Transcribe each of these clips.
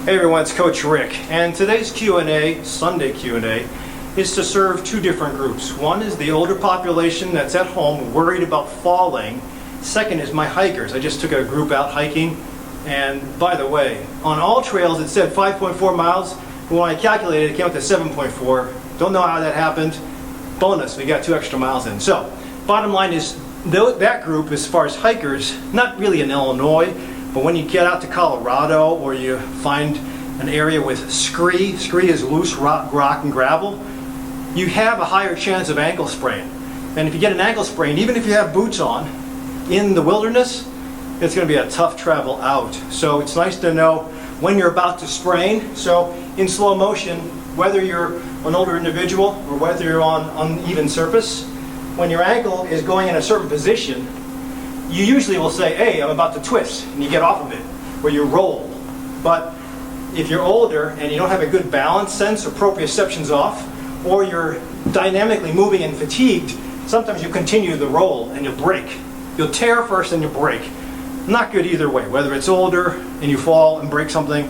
Hey everyone, it's Coach Rick, and today's Q&A, Sunday Q&A, is to serve two different groups. One is the older population that's at home worried about falling. Second is my hikers. I just took a group out hiking, and by the way, on all trails it said 5.4 miles, but when I calculated it came up to 7.4. Don't know how that happened. Bonus, we got 2 extra miles in. So, bottom line is, that group, as far as hikers, not really in Illinois, but when you get out to Colorado or you find an area with scree is loose rock and gravel, you have a higher chance of ankle sprain. And if you get an ankle sprain, even if you have boots on, in the wilderness, it's going to be a tough travel out. So it's nice to know when you're about to sprain. So in slow motion, whether you're an older individual or whether you're on uneven surface, when your ankle is going in a certain position, you usually will say, hey, I'm about to twist, and you get off of it, or you roll. But if you're older and you don't have a good balance sense or proprioception's off, or you're dynamically moving and fatigued, sometimes you continue the roll and you'll break. You'll tear first and you'll break. Not good either way, whether it's older and you fall and break something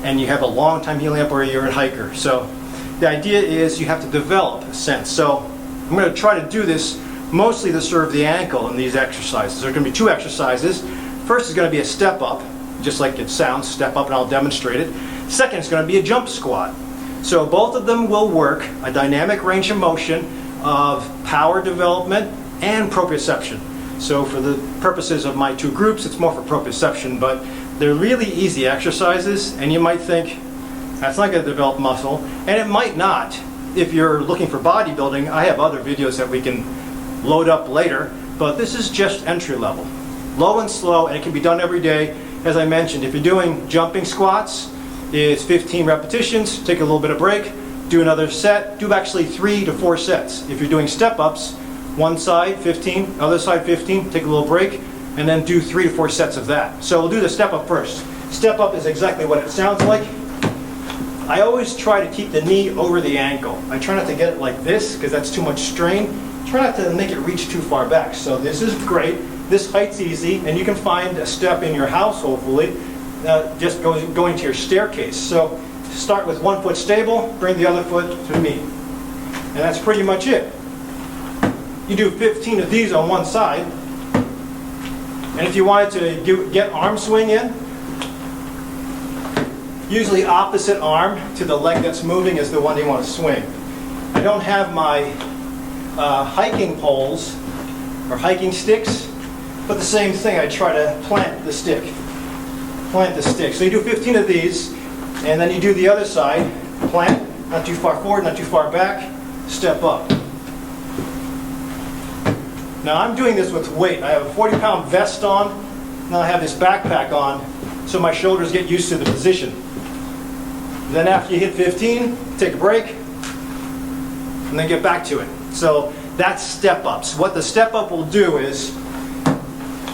and you have a long time healing up, or you're a hiker. So the idea is you have to develop a sense. So I'm going to try to do this mostly to serve the ankle in these exercises. There are going to be 2 exercises. First is going to be a step up, just like it sounds, step up, and I'll demonstrate it. Second is going to be a jump squat. So both of them will work a dynamic range of motion of power development and proprioception. So for the purposes of my 2 groups, it's more for proprioception, but they're really easy exercises, and you might think, that's not going to develop muscle, and it might not. If you're looking for bodybuilding, I have other videos that we can load up later, but this is just entry level. Low and slow, and it can be done every day. As I mentioned, if you're doing jumping squats, it's 15 repetitions, take a little bit of break, do another set, do actually 3 to 4 sets. If you're doing step-ups, one side 15, other side 15, take a little break, and then do 3 to 4 sets of that. So we'll do the step-up first. Step-up is exactly what it sounds like. I always try to keep the knee over the ankle. I try not to get it like this, because that's too much strain. Try not to make it reach too far back. So this is great. This height's easy, and you can find a step in your house, hopefully, just going to your staircase. So start with 1 foot stable, bring the other foot to the knee. And that's pretty much it. You do 15 of these on one side. And if you wanted to get arm swing in, usually opposite arm to the leg that's moving is the one you want to swing. I don't have my hiking poles or hiking sticks, but the same thing, I try to plant the stick. So you do 15 of these, and then you do the other side, plant, not too far forward, not too far back, step up. Now I'm doing this with weight. I have a 40-pound vest on, now I have this backpack on, so my shoulders get used to the position. Then after you hit 15, take a break, and then get back to it. So that's step-ups. What the step-up will do is,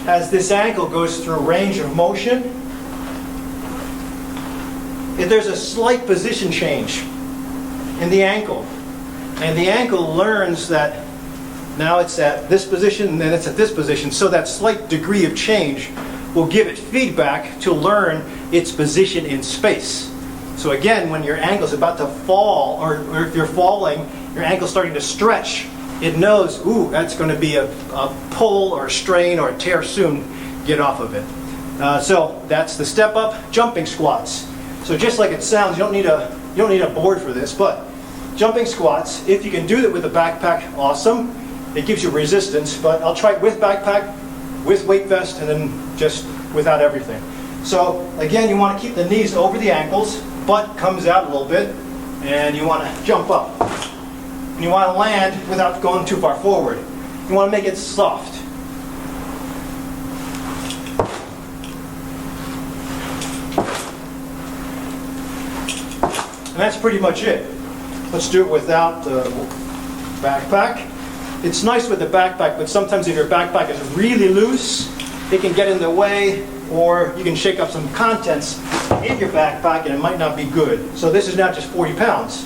as this ankle goes through range of motion, if there's a slight position change in the ankle, and the ankle learns that now it's at this position and then it's at this position, so that slight degree of change will give it feedback to learn its position in space. So again, when your ankle's about to fall, or if you're falling, your ankle's starting to stretch, it knows, ooh, that's going to be a pull or a strain or a tear soon, get off of it. So that's the step up. Jumping squats. So just like it sounds, you don't need a board for this, but jumping squats, if you can do it with a backpack, awesome. It gives you resistance, but I'll try it with backpack, with weight vest, and then just without everything. So again, you want to keep the knees over the ankles, butt comes out a little bit, and you want to jump up. And you want to land without going too far forward. You want to make it soft. And that's pretty much it. Let's do it without the backpack. It's nice with the backpack, but sometimes if your backpack is really loose, it can get in the way, or you can shake up some contents in your backpack and it might not be good. So this is not just 40 pounds.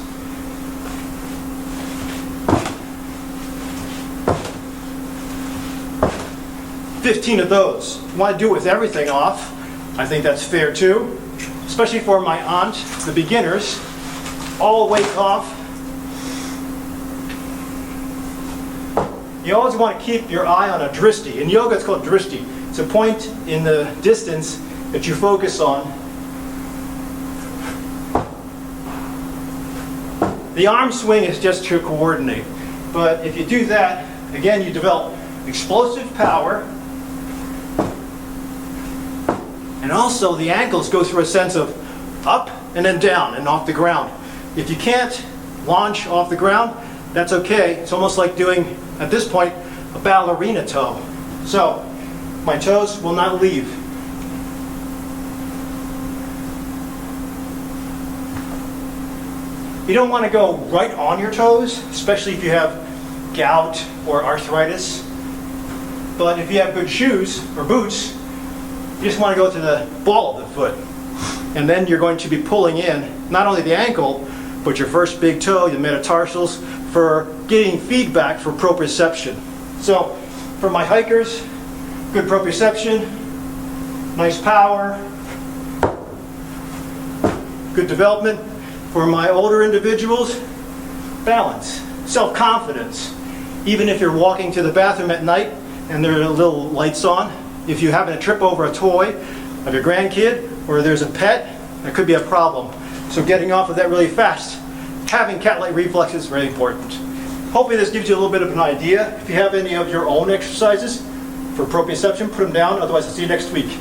$15 of those. You want to do it with everything off. I think that's fair too. especially for my aunt, the beginners, all wake off. You always want to keep your eye on a drishti. In yoga, it's called drishti. It's a point in the distance that you focus on. The arm swing is just to coordinate. But if you do that, again, you develop explosive power. And also, the ankles go through a sense of up and then down and off the ground. If you can't launch off the ground, that's okay. It's almost like doing, at this point, a ballerina toe. So, my toes will not leave. You don't want to go right on your toes, especially if you have gout or arthritis. But if you have good shoes or boots, you just want to go to the ball of the foot. And then you're going to be pulling in not only the ankle, but your first big toe, the metatarsals, for getting feedback for proprioception. So, for my hikers, good proprioception, nice power, good development. For my older individuals, balance, self-confidence. Even if you're walking to the bathroom at night and there are little lights on, if you happen to trip over a toy of your grandkid or there's a pet, that could be a problem. So getting off of that really fast, having cat-like reflexes is very important. Hopefully this gives you a little bit of an idea. If you have any of your own exercises for proprioception, put them down. Otherwise, I'll see you next week.